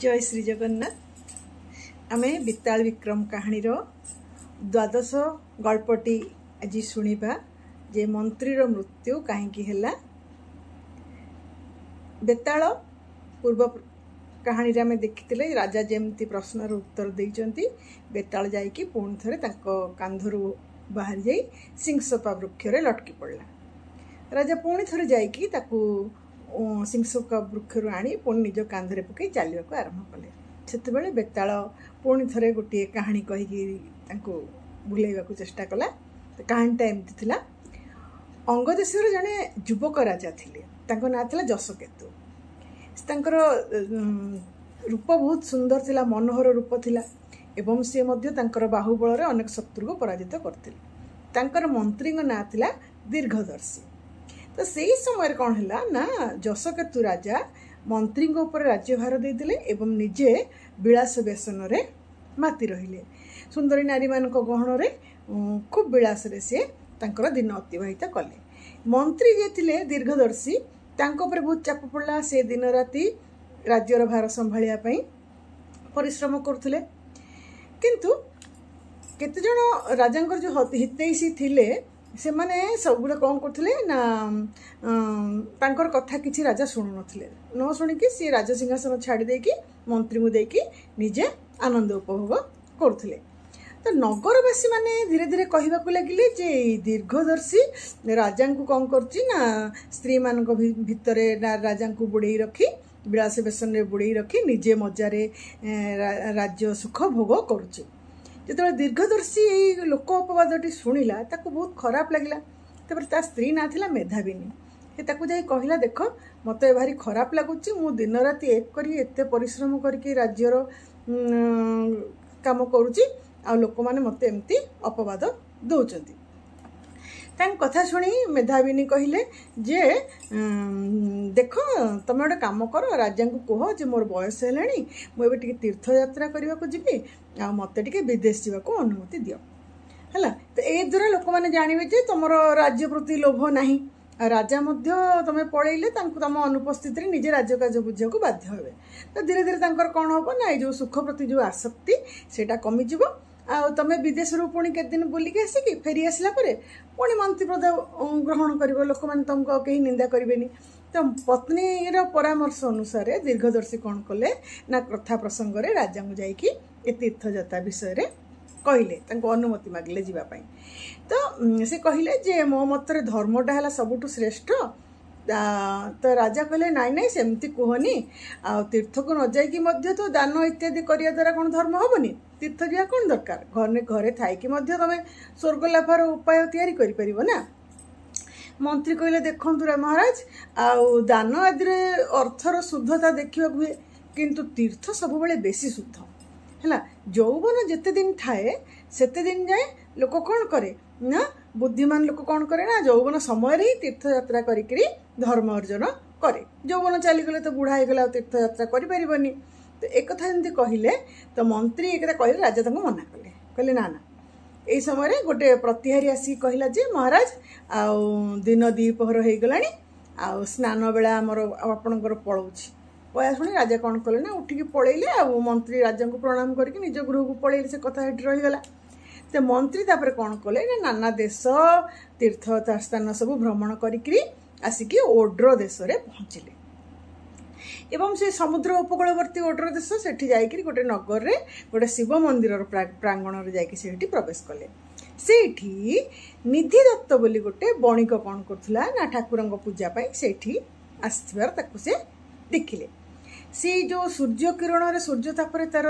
जय श्री जगन्नाथ। आमे बेताल विक्रम कहानी द्वादश गल्पटी आज शुणा जे मंत्रीर मृत्यु कहीं है। बेताल पूर्व कहानी आम देखी राजा जमती प्रश्नर उत्तर देइचंती। बेताल जाइकी पुणी थे कांधरू बाहरी जाई सिंहसपा वृक्ष लटकी पड़ला। राजा पुणी थे जाइकी सिंहसपा वृक्ष आनी पुणी निज कांधरे पकई चलने को आरंभ कले। से बेताल पुणी थे गोटे कहानी कहीकि बुलेवा चेष्टा कला। तो कहानीटा एमती थिला। अंगदेशर जड़े युवक राजा थिले, ना थिला जशकेतु। तांकर रूप बहुत सुंदर थिला, मनोहर रूप थिला एवं सी मध्य तांकर बाहुबल रे अनेक शत्रु को पराजित करथिले। तांकर मंत्री ना थिला दीर्घदर्शी। तो सही समय कौन है ना जशकेतु राजा मंत्री ऊपर राज्यभार देते एवं निजे विलास व्यसन रे माति रहिले। सुंदरी नारी मान गहन रे खूब विलास रे से तांकर दिन अतिवाहित कले। मंत्री जे थिले दीर्घदर्शी तांको पर बहुत चाप पड़ला। से दिन राति राज्यर भार संभालिया पई परिश्रम करथुले। किंतु केते जण राजांकर जो हितैषी थिले से माने सब गुड़ा कौन करथिले ना तांकर कथा किछि राजा शुणु नथिले। न शुणिकी सी राज सिंहासन छाड़ी देकी मंत्री को देकी निजे आनंद उपभोग करथिले। तो नगरवासी माने धीरे धीरे कहबाकू लगिले जे दीर्घदर्शी राजा को कौन करछि ना स्त्री मान भितरे राजा को बुड़े रखी विलास व्यसन रे बुड़े रखी निजे मजारे राज्य सुख भोग करुछि। जो दीर्घदर्शी यही लोक अपवादटी शुणिला ताको बहुत खराब लगिला। तपर ता स्त्री ना थिला मेधाविनी। से ताको जाई कहला, देख मते भारी खराब लगुची, मु दिन राति एक करी एते परिश्रम करके राज्यर काम करुची आ लोक माने मते एमती अपवाद दउचंती। तांग कथा शुणी मेधाविनी कहले जे देख तुम गोटे काम कर, राजा को कह जे मोर बयस है मुझे टे तीर्थ यात्रा करने को जीवी आ मत टे विदेश जावाक अनुमति दियो है। तो ए द्वारा लोक मैंने जानवे जे तुम राज्य प्रति लोभ नहीं। राजा तुम पलैले तुम अनुपस्थित निजे राज्य कार्य बुझा बाध्य हे। तो धीरे धीरे कौन हम ना जो सुख प्रति जो आसक्ति सेटा कमिज आ तुम विदेश पुणी के दिन बुलिकी आसिकी फेरी आसला पुणी मंत्री पद ग्रहण कर लोक मैंने तुमको कहीं निंदा करेनि। तो पत्नीर परामर्श अनुसार दीर्घदर्शी कौन कले ना कथा प्रसंग रे राजा को जाइकी तीर्थयात्रा विषय रे कहले अनुमति मागिले जीवाई। तो से कहले जे मो मतरे धर्मटा है सबुठु श्रेष्ठ। तो राजा कहले नाई नाई सेमती कहनी आ तीर्थ को न जाइकी तो दान इत्यादि करिया द्वारा कौन धर्म हेनी। तीर्थ जा कौन दरकार, घर घरे थी तुम स्वर्ग लाभर उपाय तैयारी कर ना। मंत्री कहले देखु महाराज आउ दान आदि अर्थर शुद्धता देखा हुए किंतु तीर्थ सब बेले बेसी शुद्ध है। यौवन जेते दिन थाए सेते दिन जाए लोक कौन करे ना बुद्धिमान लोक कौन करे ना यौवन समय ही तीर्थ यात्रा करी धर्म अर्जन करे। यौवन चलीगले तो बुढ़ा होगला तीर्थ यात्रा करें। तो एक कथा जमी कहले तो मंत्री एक कहले राजा तक मना कले। कहले ना ना यही समय गोटे प्रतिहारी आसी कहला जे महाराज आउ दिन द्विपहर हो गला आ स्नान बेला आमर आपणकर पलाऊँगी। कया शुणी राजा कौन कले ना उठिकी पलैले आ मंत्री राजा को प्रणाम करके निज गृह को पलैले। से कथा हेटी रहीगला। तो मंत्री तापर कौन कले ना नाना देश तीर्थ स्थान सब भ्रमण करी आसिकी ओड्र देश रे पहुँचले एवं से समुद्र उपकूलवर्ती ओड्र देश सेठी जाइकरी गोटे नगर रे गोटे शिव मंदिर प्रांगण रे जाइकी सेठी प्रवेश कले। सेठी निधि दत्त बोली गोटे बणिक कौन करथुला ना ठाकुरंग पूजा पाई सेठी आसथिबार ताकु से देखिले। सी जो सूर्य किरण रे सूर्य तापर तार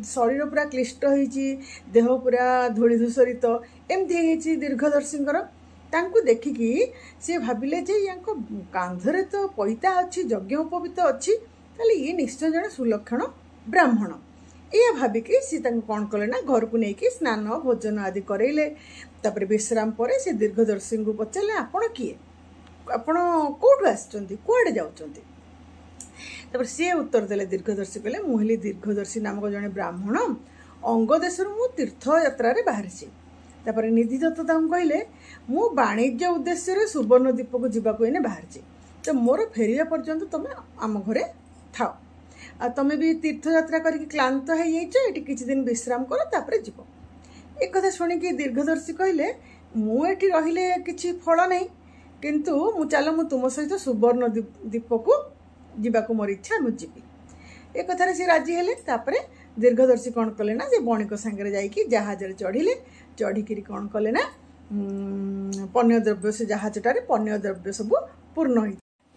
शरीर पूरा क्लिष्ट होईची, देह पूरा धूली धूसरित एमती होईची दीर्घदर्शींकर। तांको देखिकी सी भाविले जे यांको कांधरे तो पैता अच्छी यज्ञोपवीत अच्छी ताले ये निश्चय जन सुलक्षण ब्राह्मण। या भाविकी सी कौन कले ना घर को लेकिन स्नान भोजन आदि करैले। तापर विश्राम पर से दीर्घदर्शी को पचारे आपण किए, आपण कौटू आसुचंती, कुआडे जाउचंती। तापर सी उत्तर देले दीर्घदर्शी कहले मुहली दीर्घदर्शी नामक जड़े ब्राह्मण अंगदेश मु तीर्थ यात्रा बाहरी। तापर निधि दत्त कहले मु वाणिज्य उद्देश्य सुवर्णद्वीप को जीवाक बाहरी। तो मोर फेरिया पर्यंत तुम आम घरे थाओ आ तमें भी तीर्थयात्रा करके क्लांत हो ये किसी दिन विश्राम कर तापर जीव। एक कथा शुणिकी दीर्घदर्शी कहले मुझे रहिले किसी फल नहीं किंतु चल मु तुम सहित सुवर्ण द्वीप को जीवाक मोर इच्छा मुझी एक कथार सी राजी हेले। तापरे दीर्घदर्शी कौन कले ना से बणिक सांगे जाइए जहाज चढ़िले चढ़िकी कौन कले ना पण्य द्रव्य से जहाजटार पण्य द्रव्य सब पूर्ण हो।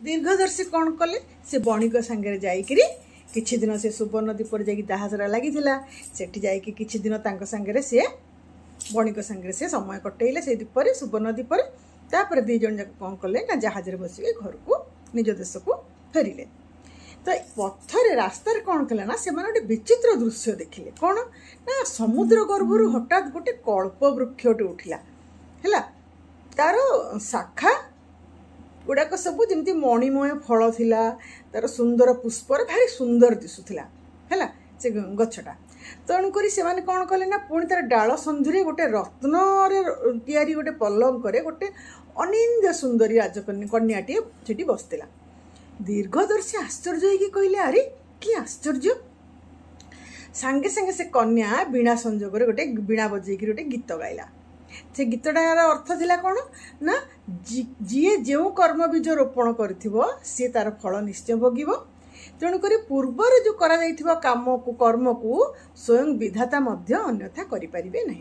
दीर्घदर्शी कौन कले से बणिक सांगे जाइए किछि दिन से सुवर्ण द्वीप जाकि जहाजरा लगी सेठी जाइए किछि दिन तांको सांगे से बणिक सांगे से समय कटेले से द्वीपर सुवर्ण द्वीपर। तापर दी जन जाक कौन कले ना जहाज बसिक घर को निज देश को फेरिले। तो पथर रास्तार कौन कले ना से गोटे विचित्र दृश्य देखिले कौन ना समुद्र गर्भर हठात गोटे कल्प वृक्षटे उठिला है तार शाखा गुड़ाक सब जमी मणिमय फल थिला तार सुंदर पुष्पर भारी सुंदर दिशुला है से गछटा। तेणुक से कौन कले ना पुणी तार डाल संधि गोटे रत्न तैयारी गोटे पलंक गोटे अनिंद सुंदरी राजकन्याटी से बसला। दीर्घदर्शी आश्चर्य हो कहले अरे कि आश्चर्य सांगे सांगे से कन्या बीणा संजोग गोटे बीणा बजेकी गोटे गीत गाइला। से गीतटार अर्थ थिला कौन ना जी जो कर्म बीज रोपण सी तार फल निश्चय भोगिब। तेणुक पूर्वर जो करा काम को कर्म को स्वयं विधाता मध्य अन्यथा करें ना।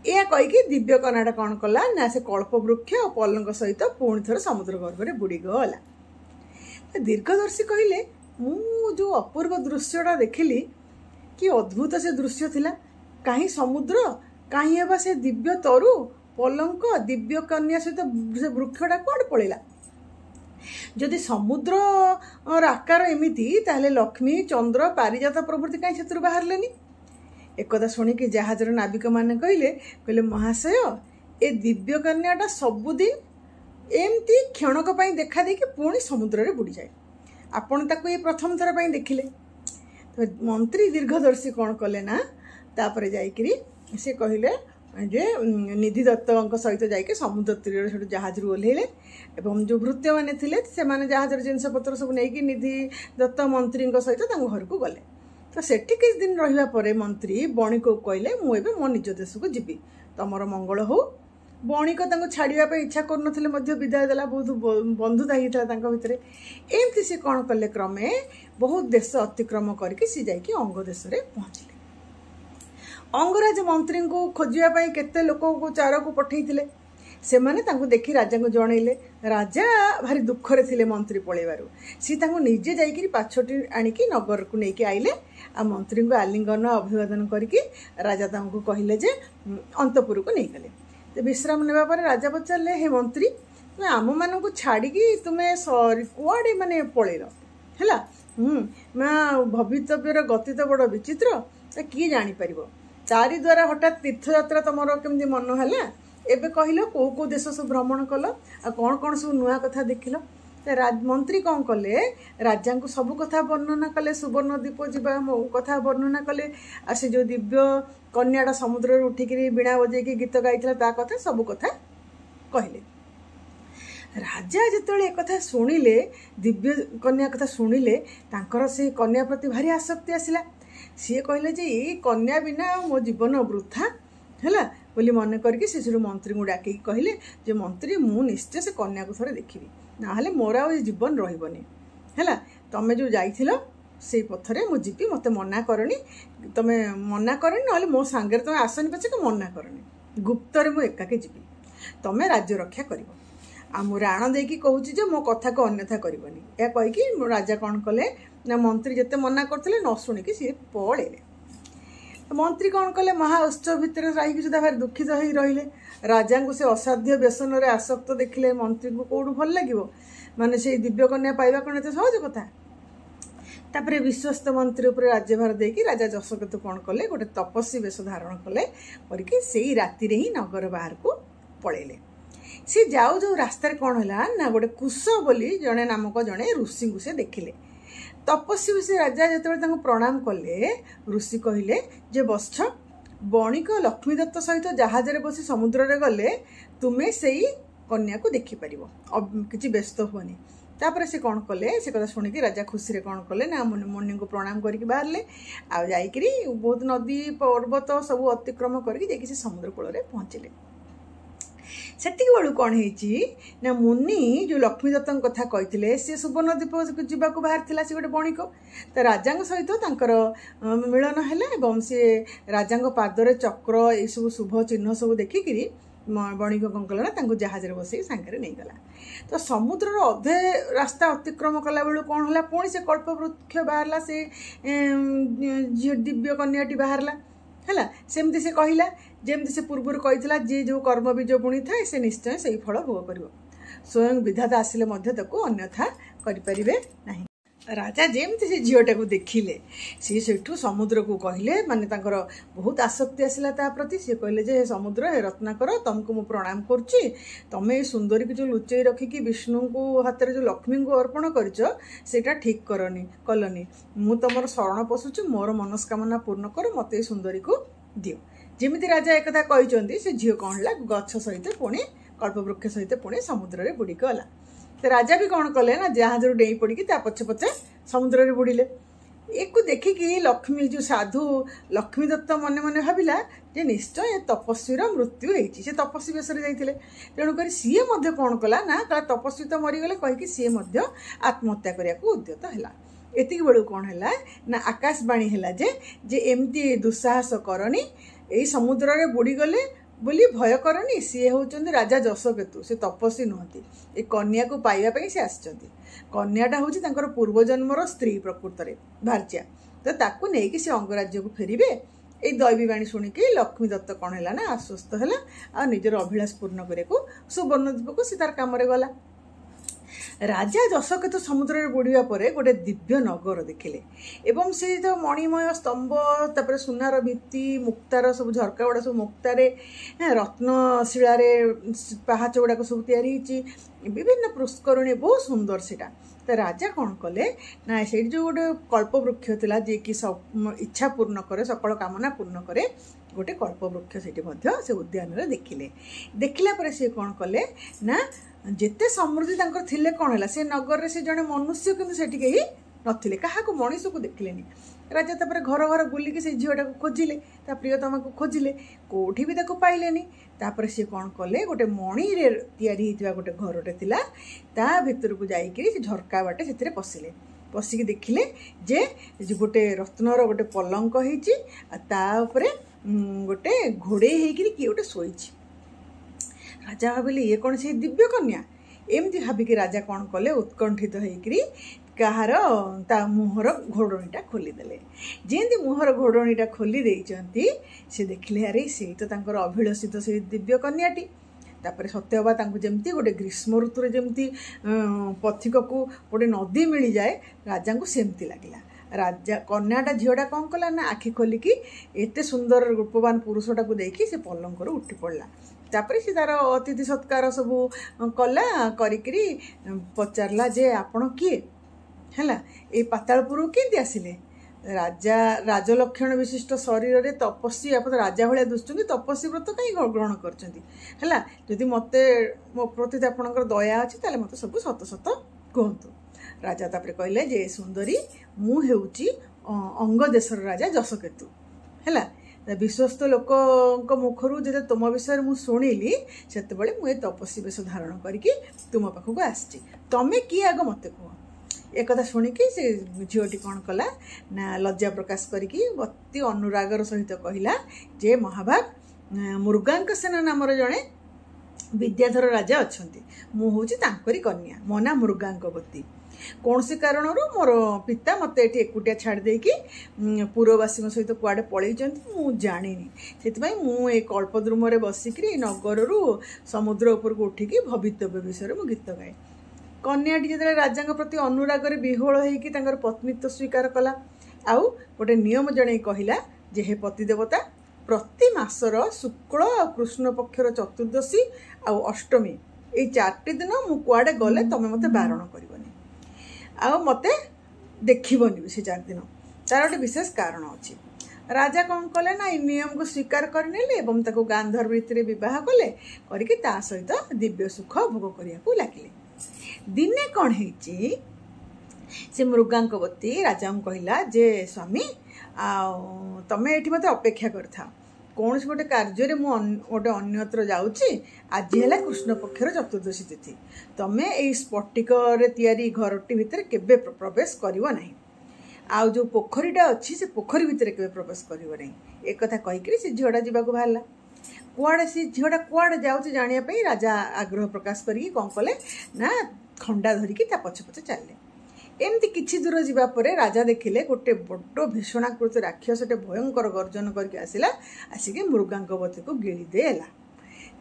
यह कहीकि दिव्य कन्याटा कौन कला ना से कल्प वृक्ष और पलंक सहित पुणी थर समुद्र गर्भ में बुड़ी गला। दीर्घदर्शी कहले मु जो अपूर्व दृश्यटा देखिली कि अद्भुत से दृश्य थिला कहीं समुद्र कहीं एवं से दिव्य तरु पलंक दिव्य कन्या सहित से वृक्षटा कौन पड़ेगा। जदि समुद्र आकार एमती ताहले लक्ष्मी चंद्र पारिजात प्रभृति कहीं से बाहर लेनी। एक कथा शुणिकी जहाजर नाविक मैंने कहले महाशय ए दिव्य कन्याटा सबुदिन एमती क्षणक देखा देखी पुणी समुद्र रे बुड़ी जाए आपण ताको ये प्रथम थर पर देखिले। तो मंत्री दीर्घदर्शी कौन कले ना तापर जाइकरी से कहले जे निधि दत्त सहित जाइए समुद्र तीर से जहाज ओह्लैले एवं जो भृत्य मैंने थे से जहाजर जिनपतर सब नहीं निधि दत्त मंत्री सहित घर को गले। तो सेठी किस दिन रहिबा परे मंत्री बणिक को कहले मुझे मो निज देश को जीवी तमर मंगल हो। बणिक छाड़ापी इच्छा कर विदाय देला बहुत बंधुता होता भितर। एमती से कौन कले क्रमे बहुत देश अतिक्रम करके सी जाइए अंग देश में पहुँचले। अंगराज मंत्री को खोजापी केते लोक को चार को पठे से माने देखी राजा को जनइले। राजा भारी दुखरे थिले मंत्री पलैबारु सी निजे जाइए पाछटी आणिकी नगर को लेकिन आइले आ मंत्री को आलिंगन अभिवादन करके राजा कहले जे अंतपुर को नहीं गले। तो विश्राम नेबा पर राजा पचारे हे मंत्री तुम आम मान को छाड़ी तुम्हें कुआड़े माने पलैल है माँ भवितव्यर गति तो बड़ विचित्र किए जापर तारी द्वारा हठात तीर्थयात्रा तुम केमती मन है एबे कहल कौ देश सब भ्रमण कल आ कौन कौन सब नुआ कथा देखिल। मंत्री कौन कले राजा को सब कथा वर्णना कले सुवर्ण द्वीप जीवा कथा वर्णना कले आ से जो दिव्य कन्याटा समुद्र उठिक बीणा बजेकी गीत गाई कथा सब कथा कहले। राजा जिते एक कथा शुणिले दिव्य कन्या कथा शुणिले तांकर से कन्या प्रति भारी आसक्ति आसला। सी कहले जे ये कन्या बिना मो जीवन वृथा है बोली मन करके से मंत्री को डाक कहले जे मंत्री मु निश्चय से कन्या को थोड़े देखी ना मोर आ जीवन रही है तुम जो जाइल से पथरे मु जीवी मत मना करनी तुम मना करनी ना मो सांगे तुम आसनी पचे मना करनी गुप्तर मु एकाके जीवी तुम राज्य रक्षा कर मु राण देकी कहूँ जो मो कथा को अन्यथा करनी या कहीकि राजा कौन कले ना मंत्री जिते मना करते न शुणिकी सी पलैले। मंत्री कौन कले महा उत्सव भितर रही सुधा भारी दुखित हो रहिले। राजा को से असाध्य व्यसन रे आसक्त देखिले मंत्री को कौटू भल लगे माने से दिव्य कन्या पाइबा कौन एत सहज कथा। तापरे विश्वस्त मंत्री उपर राज्यभार देकी राजा जशकेतु कौन कले गोटे तपस्वी वेश धारण कले करके से राति ही नगर बाहर को पलैले। सी जाऊ जो रास्तार कौन है ना गोटे कुश बोली जड़े नामक जड़े ऋषि को से देखिले। तपस्वी से राजा जो प्रणाम कले ऋषि कहले जे वत्स बणिक लक्ष्मी दत्त सहित जहाज बसी समुद्र रे गले तुम्हें से कन्या को देखिपर किसी व्यस्त हुअनी तापर से कौन कले से कथा शुणिकी राजा खुशी कौन कले ना मुनि को प्रणाम करके बाहर आ जाइकरी बहुत नदी पर्वत सब अतिक्रम करके से समुद्र कूल पहुँचले। सेतिक बेलू कौन है मुनि जो लक्ष्मी दत्त कथा कही सी सुवर्णद्वीप जावाक बाहर था सी गोटे बणिक तो राजा सहित मिलन है सी राजा पादरे चक्र ये सब शुभ चिन्ह सब देखिकी बणिक कौन कला जहाज बस सांगे नहीं गला। तो समुद्र अधे रास्ता अतिक्रम कला बेलू कौन है पुणी से कल्पवृक्ष बाहर से दिव्य कन्याटी बाहर है सेमती से कहला जमती से पूर्व कही जी जो कर्म बीज बुणी था से निश्चय से फल भोग कर स्वयं विधाता आसिले अन्यथा करें ना। राजा जमती से झीटा को देखिले सी सेठू समुद्र को कहले माने तांकर बहुत आसक्ति आसला ता प्रति सी कहले जे समुद्र हे रत्नाकर तुमको मु प्रणाम करुच्ची तमें सुंदरी की जो लुचई रखिकी विष्णु को हाथ में जो लक्ष्मी को अर्पण करटा ठीक करनी कलनी मु तुम शरण पशुची मोर मनस्कामना पूर्ण कर मत सुंदरी को दियो। जमी राजा एक कहते से झील कौन है गछ सहित पुणी कल्पवृक्ष सहित पुणी समुद्र में बुड़ी गला। तो राजा भी कौन कले ना जहाज डेई पड़ी पछे पछे समुद्र में बुड़िले। एक देखिकी लक्ष्मी जो साधु लक्ष्मी दत्त मन मन भाविला जे निश्चय तपस्वीर मृत्यु होती से तपस्वी बेस जाते तेणुक सी कौन कला ना तपस्वी तो मरीगले कहीकि सी आत्महत्या करने को उद्यत है। एतिक बेलू कौन है ना आकाशवाणी है जे एमती दुस्साहस करनी यही समुद्र में बुड़ी गले बोली भय करनी सी होचंदी राजा जशकेतु से तपस्वी नुहति ए कन्या को पाइबा से आसचंदी कन्याटा हूँ पूर्वजन्मर स्त्री प्रकृत में भारचिया तो ताकू नहीं से अंगराज्य को फेरिबे ये दैवीवाणी शुणिकी लक्ष्मी दत्त कौन है ना आश्वस्त है आ निजर अभिलाष पूर्ण करने को सुवर्णद्वीप को सी तार काम गला। राजा जशकेतु समुद्र में बुड़वा पर गोटे दिव्य नगर देखिले एवं से तो मणिमय स्तंभ तापर सुनार भित्ति मुक्तार सब झरका गुड़ा सब मुक्तारे रत्नशिलार पहाच गुड़ाक सब तैयारी विभिन्न पुष्करणी बहुत सुंदर सेटा। तो राजा कौन कले ना से जो गोटे कल्पवृक्ष था जी कि इच्छा पूर्ण करे सकल कामना पूर्ण करे गोटे कल्पवृक्ष से उद्यान देखिले देखला पर से कौन कले ना जेते समृद्धि तांकर थिले कौन है से नगर से जड़े मनुष्य किंतु से कहीं नथिले क्या मनीष को देखिलेनी। राजा तापर घर घर बुलिक से झीटा को खोजिले ता प्रियतमा को खोजिले कोठी भी ताको पाइलेनी। तापर से कौन कले गोटे मणि रे तैयारी होइतिबा गोटे घरटे थिला ता भितर को जाइकरी से झरका बाटे से पशिले पशिकी देखिले जे गोटे रत्नर गोटे पलंक होइची ता उपरे गोटे घोड़े होइकरी कि गोटे शोइची। राजा भाविले ये कौन से दिव्य कन्या एमती भाविकी राजा कौन कले उत्कंठित होइकरी कहार ता मुहर घोड़णीटा खोलीदेले जेमती मुहर घोड़णीटा खोली देइचंती से देखिले अरे से तो तांकर अभिलषित से दिव्य कन्याटी। तापर सत्यवा तांको जेमती गोटे ग्रीष्म ऋतु जमती पथिक को गोटे नदी मिल जाए राजा को सेमती लगिला। राजा कन्याटा झीटा कौन कला ना आखि खोलिकी एते सुंदर रूपवान पुरुषटा को देखी से पलंक उठी पड़ला। तापर से तार अतिथि सत्कार सब कला करी पचारला जे आपण किए है ये पातालपुर केमती आसिले राजा राजलक्षण विशिष्ट शरीर में तपस्वी आप राजा भाया दुष्ट तपस्वी व्रत कहीं ग्रहण करदी मत मो प्रति आपंकर दया अच्छी ताले मत सब सत सत कहतु। राजा तापर कहले जे सुंदरी मु हेउची अंग देशर राजा जशकेतु है विश्वस्त लोक मुखर जो तुम विषय मुझे शुणिली से मुझे तपस्वी वेश धारण करके तुम पाखक आसी तमें किए आग मत कह। एक कथा शुणिकी से झीटी कौन कला ना लज्जा प्रकाश करके अति अनुरागर सहित कहला जे महाभाग मृगांक सेना नामर जड़े विद्याधर राजा अच्छा मुझे कन्या मो ना मृगांकवती कौन से कारण मोर पिता मत ये एकुटिया छाड़ी पूर्ववासी सहित कुआडे पलि जानी से मुझे कल्पद्रुम बसिक नगर समुद्र उपर को उठिकी भवितव्य विषय मु गीत गाए। कन्याटी जो राजा प्रति अनुरागर विह्वल होकर पत्नीत्व स्वीकार कला आउ गोटे नियम जन कहला जे हे पति देवता प्रति मासर शुक्ल आ कृष्ण पक्षर चतुर्दशी आ अष्टमी ये 4 दिन मु कुआडे गले तमें मत बारण करबनी आ मते देखिबनी से 4 दिन तार गोटे विशेष कारण अच्छी। राजा कौन कले ना नियम को स्वीकार करनेले एवं ताको गांधर्व रीति विवाह कले करके ता सहित दिव्य सुख भोग करने को लगिले। दिने कौन है से मृगांकवती राजा को कहला जे स्वामी तमें ये मत अपेक्षा करथा कौन से गोटे कार्य गोटे अन्यत्र जाऊँगी आज है कृष्ण पक्षर चतुर्दशी तिथि तमें यही स्फटिकर तैयारी घरटी भितर केबे प्रवेश करिवो नहीं आउ जो पोखरीटा अच्छी से पोखरी भितर केबे प्रवेश करिवो नहीं एक कथा कहीकि से झीटा जावाक बाहरला कुआड़े से झीटा कुआड़े जाऊँगी जानापी राजा आग्रह प्रकाश करी कौन कले ना खंडा धरिकी ता पछे पछे चलले एमती किछि दूर जीवा परे राजा देखिले गोटे बड़ भीषणाकृत राक्षसटे भयंकर गर्जन करके आसिला आसिके मृगांकवती को गिली देला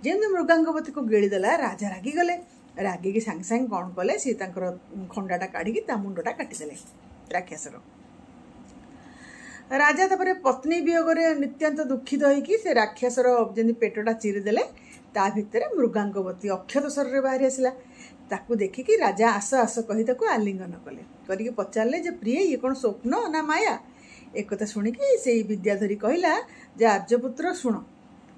जेमती मृगांकवती को गिली देला राजा रागिगले रागिकी सांगे सांगे कौन कले सी तांकर खंडाटा काढ़िकी ता मुंडटा काटिदेले राक्षसर राजा तापरे पत्नी वियोगरे नित्यांत दुखित होइकी से राक्षसर जेमती पेटटा चिरीदेले ता भितर मृगांकवती अक्षत शरीर बाहरी आसिला ताकू देखिकी राजा आस आस कही ताकू आलिंगन कले करके पचारे जे प्रिय ये कौन स्वप्न ना माया एक कथा शुणिकी से विद्याधरी कहला जे आर्यपुत्र शुण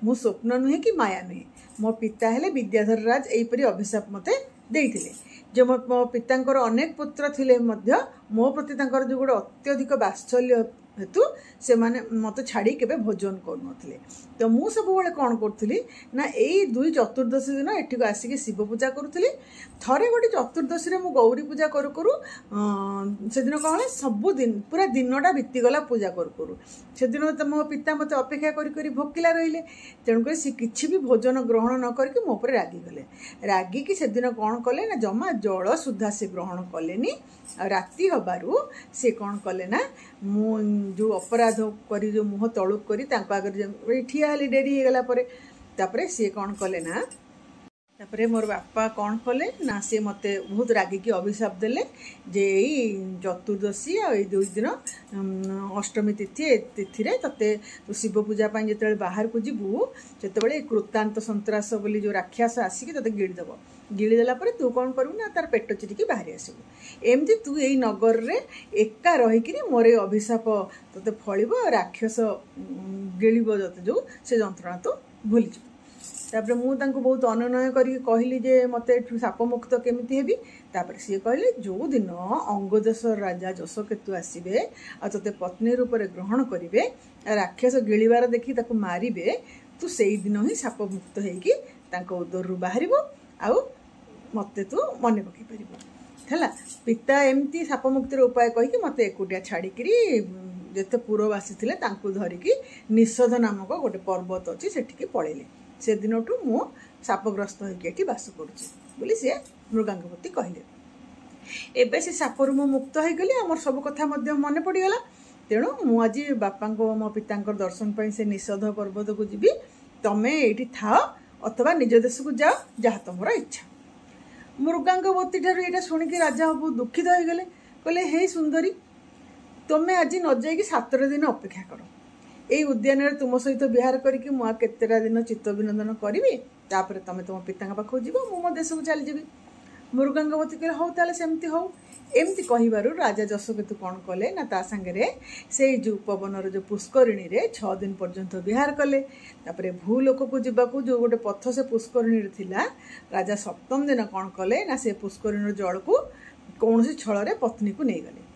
मु स्वप्न नुहे कि माया नुहे मो पिता हेले विद्याधर राज एहीपरि अभिशाप मते देइथिले जे मो पितांकर अनेक पुत्र थिले मध्य मो प्रति तांकर जो गोटे अत्यधिक वात्सल्य हेतु से माने मत छाड़ी केबे भोजन करुनथिले तो मु सब बेले कौन करुली ना यही दुई चतुर्दशी दिन एठी को आसिक शिव पूजा करुली थरे गोटे चतुर्दशी रे मु गौरी पूजा करू करू से दिन कौन सबुदिन पूरा दिनटा बीतीगला पूजा करू करू से दिन तो मो पिता मत अपेक्षा करी भोकिला रहिले तेणुक सी किछि भी भोजन ग्रहण न करके मो पर रागिगले रागिकी से दिन कौन कले ना जमा जल सुधा से ग्रहण कलेनी राति हबारू से कौन कले ना मु जो अपराध करी जो मुह तलुक करी तांको आगे ठिया हेली डेरी होगला तापरे सी कौन कले ना तापरे मोर बापा कौन कले ना सी मते बहुत रागिकी अभिशाप देले जे चतुर्दशी आ दुई दिन अष्टमी तिथि रे तते तो शिव पूजा जो बाहर को जीवु से कृतांत संतरास बोली जो राक्षस आसिक तते गिड़ीदेव गिड़ीदेला तू कौन करू ना तार पेट चिरिकी बाहरी आसबू एमती तू यही नगर रे एका रहीकि मोर अभिशाप तते फलिब राक्षस गिड़ब जो से जंत्रणा तो भूलीज तापर मु तांको बहुत अनुनय करी कहली जे मते साप मुक्त केमिति हेबी तापर सी कहले जो दिन अंगदेशर राजा जशकेतु आसबे आ तते पत्नी रूप में ग्रहण करेंगे राक्षस गिड़बार देखी ताको मारिबे तू से दिन ही साप मुक्त होगी उदर बाहर आउ मते तू मन पकई पार है पिता एमती साप मुक्तिर उपाय कहीकि मत एकुटिया छाड़िकी जिते पूर्ववासी थे धरिकी निषध नामक गोटे पर्वत अच्छी सेठिकी पलैले से दिन मु सापग्रस्त होती बास करुँची सी मृगांकवती कहले एबे से सापरू मु मुक्त हो गली आमर सब कथा मन पड़गला तेणु मु आज बापा मो पिता दर्शन पर से निषध पर्वत को जीवी तमें ये था अथवा निज देश को जाओ जहाँ तुम इच्छा मृगांकवती ठार ये शुणिकी राजा बहुत दुखित हो गले कहले हे सुंदरी तुम्हें आज न जाइए 7 दिन अपेक्षा कर यही उद्यान तुम सहित विहार करके मुआ केतेटा दिन चित्त विनोदन करी तापर तुम तुम पिता पाखक जीव मो देश को चलीजी मृगांकवती कहले हौ ताले सेमती हौ एमती कहबारू राजा जशकेतु कौन कले ना ता संगे से जो उपवनर जो पुष्करिणी रे 6 दिन पर्यंत विहार कले तापरे भूलोक को जीवाकू जो गोटे पथ से पुष्करिणी थिला राजा सप्तम दिन कौन कले ना से पुष्करिणी जल को कौन छल पत्नी को नहीं गले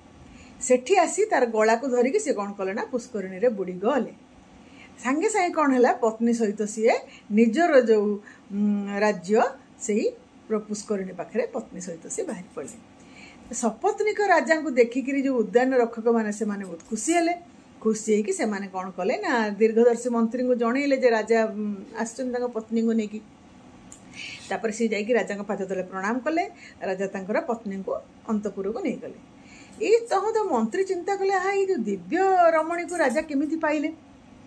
सेठी आसी तार गला को धरिकी से कौन कले ना पुष्करिणी रे बुड़ी गले सांगे सांगे कौन है पत्नी सहित सी निजर जो राज्य से पुष्करिणी पाखे पत्नी सहित सी बाहर पड़े सपत्निक राजा को देखिक जो उद्यान रक्षक मैंने से बहुत खुशी हेले खुशी होगी से कौन कले ना दीर्घदर्शी मंत्री को जनइले जे राजा आसचन पत्नी को लेकिन तापर सी जाकि राजा पाद तले प्रणाम कले राजा तांकर पत्नी को अंतपुर को नहीं गले ये तो मंत्री चिंता कले हाँ ये दिव्य रमणी को राजा केमिति पाइले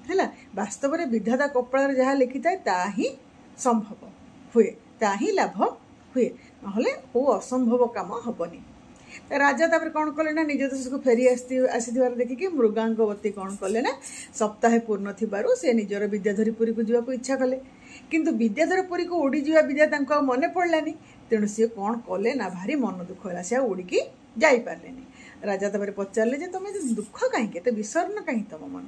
है वास्तव में विधाता कपाल जहाँ लिखि थाए ता ही संभव हुए ता ही लाभ हुए नहले को असंभव काम हबनी राजा तापर कौन कले ना निज देश को फेरी आसीथिबार देखिकी मृगांकवती कौन कले ना सप्ताह पूर्ण थिबारु से निजर विद्याधरीपुरी को जावाक इच्छा कले किंतु विद्याधरपुरी को उड़ी जावा विद्या तांको मन पड़लानी तेणु सी कौन कले ना भारी मन दुख होला से उड़ीकी जाई पारलेनी राजा तापर पचारे जे तुम दुख कहीं विषर्ण कहीं तुम मन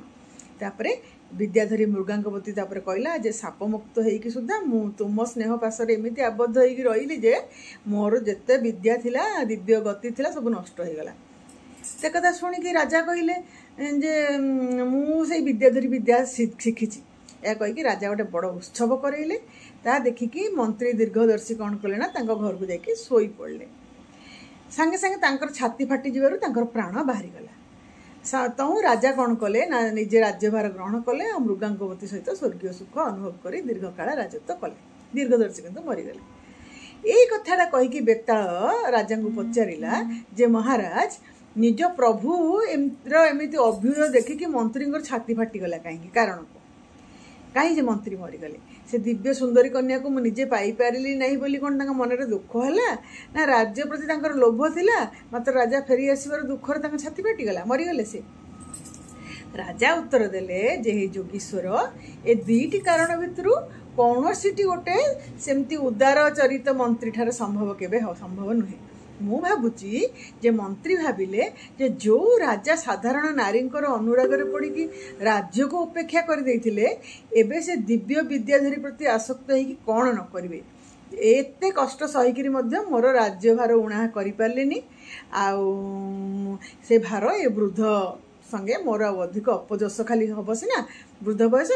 तापरे विद्याधरी मृगांगवती तापरे कहला जे साप मुक्त होइकी सुद्धा मु तुम स्नेह पाशरे एमिति आबद्ध होइकी रहिली जे मोर जेते विद्या थिला दिव्य गति थिला सब नष्ट हो गला। से कथा शुणिकी राजा कहले जे मु से विद्याधरी विद्या शिखिची या कहीकि राजा गोटे बड़ उत्सव करेले। ता देखिकी मंत्री दीर्घदर्शी कौन कले ना तांको घर को जाके सोई पड़ले। सांगे सांगे तांकर छाती फाटी जीवारु तांकर प्राण बाहरी गला। तहु राजा कौन कले ना निजे राज्यभार ग्रहण कले और मृगांगवती सहित स्वर्गीय सुख अनुभव करी दीर्घकाल राजत्व कले। दीर्घदर्शी किंतु मरीगले। यही कथाटा कहीकि बेताल राजा को पचारिला जे महाराज निज प्रभु एमती अभ्युदय देखिकी मंत्री छाती फाटीगला कहीं कारण को कहीं जे मंत्री मरीगले। से दिव्य सुंदरी कन्या को मुझे पाइपारि नहीं बोली कौन मन में दुख है ना राज्य प्रति लोभ थिला मात्र राजा फेरी आसबार दुखर छाती फाटीगला मरीगले। से राजा उत्तर देले जे हे जोगीश्वर ए दुईटी कारण भितर कौन सी गोटे सेमती उदार चरित मंत्री ठार संभव केबे संभव नुहे। मु भावुची जे मंत्री भाविले जे जो राजा साधारण नारी अनुराग पड़ी राज्य को उपेक्षा कर देथिले एबे से दिव्य विद्याधरी प्रति आसक्त होइकी कौन न करिवे। एते कष्ट सहीकरी मध्य मोर राज्य भार उणा करि पारलेनी आउ से भार ए वृद्ध संगे मोर अधिक अपजस खाली हम सीना वृद्ध बयस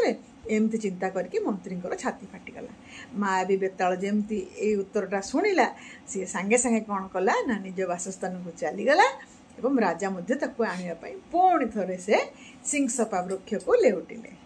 एमती चिंता करके मंत्री छाती फाटीगला। माँ भी बेताल जमती ए उत्तरटा शुणिला सी सांगे सांगे कौन कला ना निज बासस्थान को चलीगला एवं राजा मध्य ताकू आने पुणी थे से सिंहसपा वृक्ष को लेउटिले।